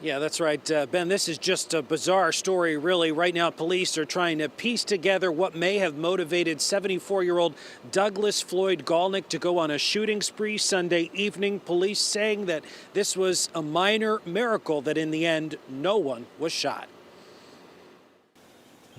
Yeah, that's right. Ben, this is just a bizarre story, really. Right now, police are trying to piece together what may have motivated 74-year-old Douglas Floyd Galnick to go on a shooting spree Sunday evening. Police saying that this was a minor miracle, that in the end, no one was shot.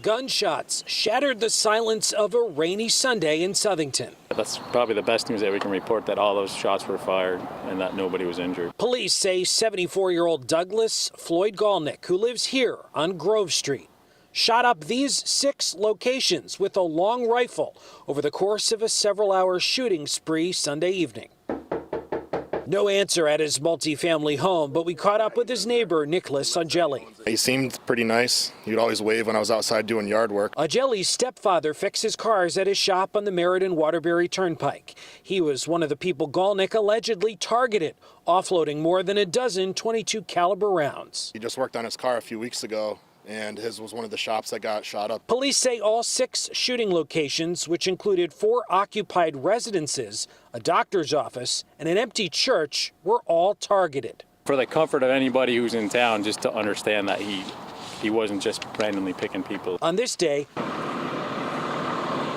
Gunshots shattered the silence of a rainy Sunday in Southington. That's probably the best news that we can report, that all those shots were fired and that nobody was injured. Police say 74-year-old Douglas Floyd Galnick, who lives here on Grove Street, shot up these 6 locations with a long rifle over the course of a several-hour shooting spree Sunday evening. No answer at his multi-family home, but we caught up with his neighbor, Nicholas Agelli. He seemed pretty nice. He'd always wave when I was outside doing yard work. Agelli's stepfather fixes cars at his shop on the Meriden-Waterbury Turnpike. He was one of the people Galnick allegedly targeted, offloading more than a dozen .22 caliber rounds. He just worked on his car a few weeks ago, and his was one of the shops that got shot up. Police say all 6 shooting locations, which included 4 occupied residences, a doctor's office, and an empty church, were all targeted. For the comfort of anybody who's in town, just to understand that he wasn't just randomly picking people. On this day,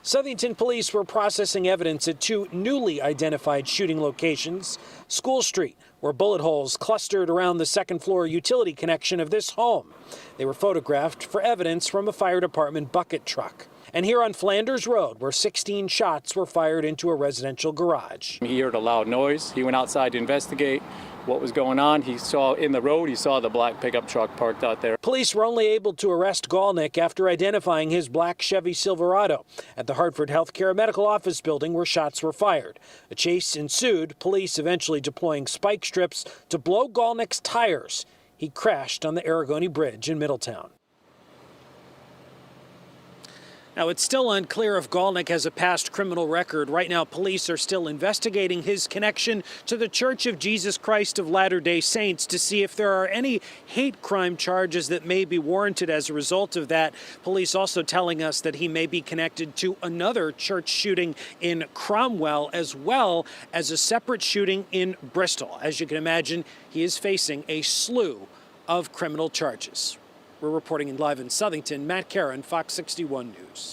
Southington police were processing evidence at 2 newly identified shooting locations. School Street, where bullet holes clustered around the second-floor utility connection of this home. They were photographed for evidence from a fire department bucket truck. And here on Flanders Road, where 16 shots were fired into a residential garage. He heard a loud noise. He went outside to investigate what was going on. He saw in the road, he saw the black pickup truck parked out there. Police were only able to arrest Galnick after identifying his black Chevy Silverado at the Hartford Healthcare Medical Office building where shots were fired. A chase ensued, police eventually deploying spike strips to blow Galnick's tires. He crashed on the Aragoni Bridge in Middletown. Now, it's still unclear if Galnick has a past criminal record. Right now, police are still investigating his connection to the Church of Jesus Christ of Latter-day Saints to see if there are any hate crime charges that may be warranted as a result of that. Police also telling us that he may be connected to another church shooting in Cromwell, as well as a separate shooting in Bristol. As you can imagine, he is facing a slew of criminal charges. We're reporting live in Southington. Matt Caron, Fox 61 News.